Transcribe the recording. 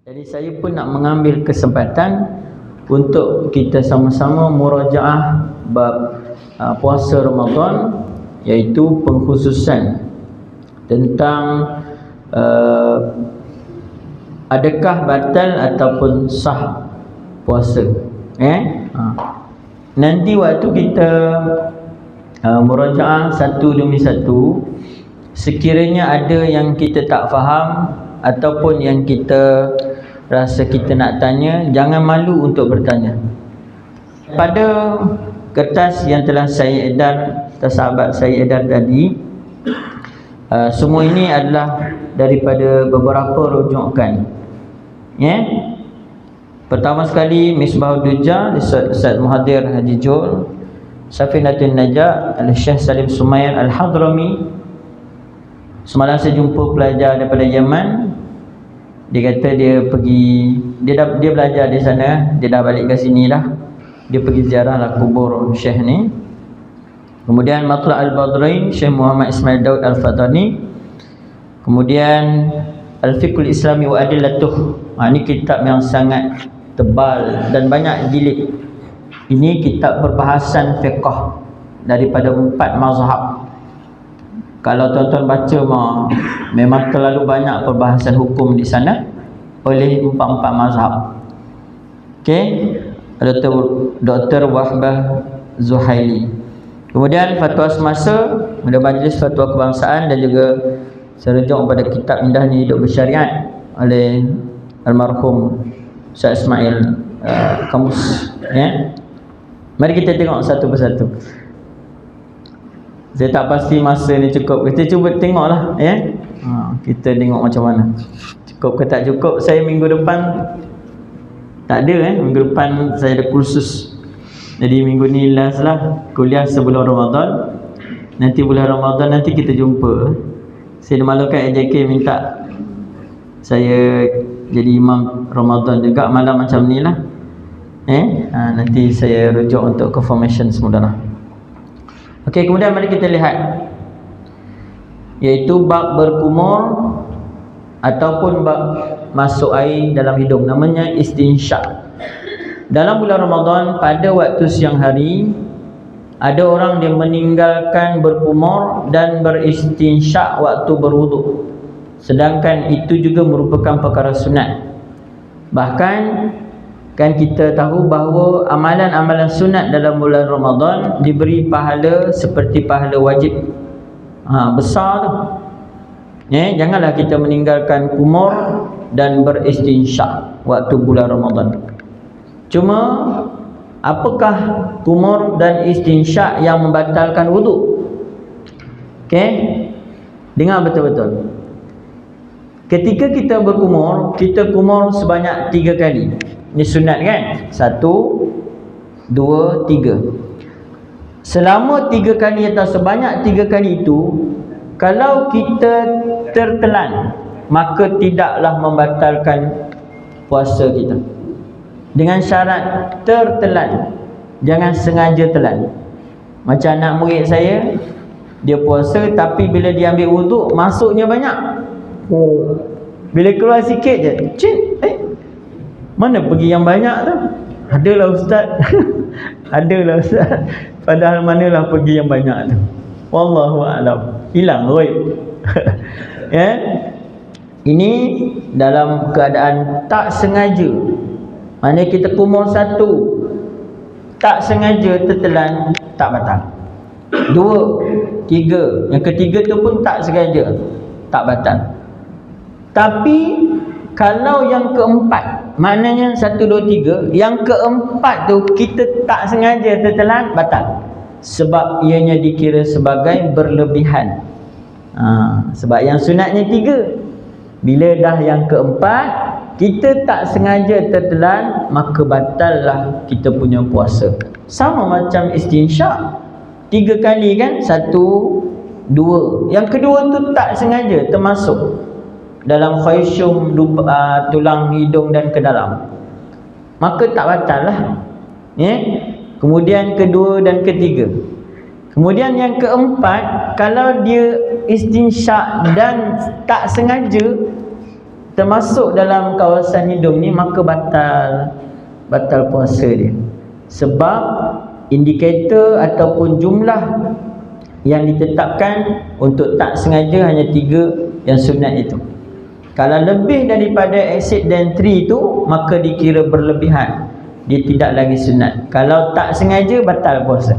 Jadi saya pun nak mengambil kesempatan untuk kita sama-sama murajaah bab puasa Ramadan, iaitu pengkhususan tentang adakah batal ataupun sah puasa. Nanti waktu kita murajaah satu demi satu, sekiranya ada yang kita tak faham ataupun yang kita rasa kita nak tanya, jangan malu untuk bertanya. Pada kertas yang telah saya edar, sahabat saya edar tadi, semua ini adalah daripada beberapa rujukan. Pertama sekali Misbahud Duja Ustaz Muhadir Haji Jul, Safinatul Najah Al-Syekh Salim Sumayan Al-Hadrami. Semalam saya jumpa pelajar daripada Yaman. Dia kata dia pergi, dia belajar di sana, dia dah balik ke sini dah. Dia pergi ziarah lah kubur Syekh ni. Kemudian Matla' Al-Badrain Syekh Muhammad Ismail Daud Al-Fadhani. Kemudian Al-Fiqhul Islami wa Adillatuh. Ini kitab yang sangat tebal dan banyak jilid. Ini kitab perbahasan fiqh daripada 4 mazhab. Kalau tuan-tuan baca memang terlalu banyak perbahasan hukum di sana oleh 4 mazhab. Dr. Wahbah Zuhaili. Kemudian fatwa semasa, ada majlis fatwa kebangsaan, dan juga saya rujuk pada kitab Indah Ni Hidup Bersyariat oleh almarhum Ustaz Ismail Kamus. Mari kita tengok satu persatu. Saya tak pasti masa ni cukup. Kita cuba tengoklah, kita tengok macam mana. Cukup ke tak cukup. Saya minggu depan tak ada, minggu depan saya ada kursus. Jadi minggu ni last lah kuliah sebelum Ramadan. Nanti bulan Ramadan nanti kita jumpa. Saya malukan AJK minta saya jadi imam Ramadan juga malam macam ni lah. Nanti saya rujuk untuk confirmation semula lah. Okey, kemudian mari kita lihat, iaitu bab berkumur ataupun bab masuk air dalam hidung, namanya istinsyak. Dalam bulan Ramadan pada waktu siang hari, ada orang yang meninggalkan berkumur dan beristinsyak waktu berwuduk, sedangkan itu juga merupakan perkara sunat. Bahkan kan kita tahu bahawa amalan-amalan sunat dalam bulan Ramadan diberi pahala seperti pahala wajib. Besar tu. Janganlah kita meninggalkan kumur dan beristinsyak waktu bulan Ramadan. Cuma apakah kumur dan istinsyak yang membatalkan wuduk? Dengar betul-betul. Ketika kita berkumur, kita kumur sebanyak 3 kali. Ini sunat kan? 1, 2, 3. Selama 3 kali atau sebanyak 3 kali itu, kalau kita tertelan, maka tidaklah membatalkan puasa kita. Dengan syarat tertelan, jangan sengaja telan. Macam anak murid saya, dia puasa tapi bila dia ambil wuduk, masuknya banyak. Bila keluar sikit je, mana pergi yang banyak tu? Adalah ustaz. Adalah ustaz. Padahal manalah pergi yang banyak tu. Wallahu a'lam. Hilang ghaib. Ini dalam keadaan tak sengaja. Mana kita kumur 1, tak sengaja tertelan, tak batal. 2, 3. Yang ketiga tu pun tak sengaja, tak batal. Tapi kalau yang keempat, maknanya 1, 2, 3, yang keempat tu kita tak sengaja tertelan, batal. Sebab ianya dikira sebagai berlebihan. Sebab yang sunatnya 3. Bila dah yang keempat, kita tak sengaja tertelan, maka batallah kita punya puasa. Sama macam istinsyak, 3 kali kan? 1, 2. Yang kedua tu tak sengaja termasuk dalam khaysyum, tulang hidung dan ke dalam, maka tak batal lah. Kemudian kedua dan ketiga. Kemudian yang keempat, kalau dia istinsyak dan tak sengaja, termasuk dalam kawasan hidung ni, maka batal puasa dia. Sebab indikator ataupun jumlah yang ditetapkan untuk tak sengaja hanya 3 yang sunat itu. Kalau lebih daripada exceed than 3 tu, maka dikira berlebihan, dia tidak lagi sunat. Kalau tak sengaja, batal puasa.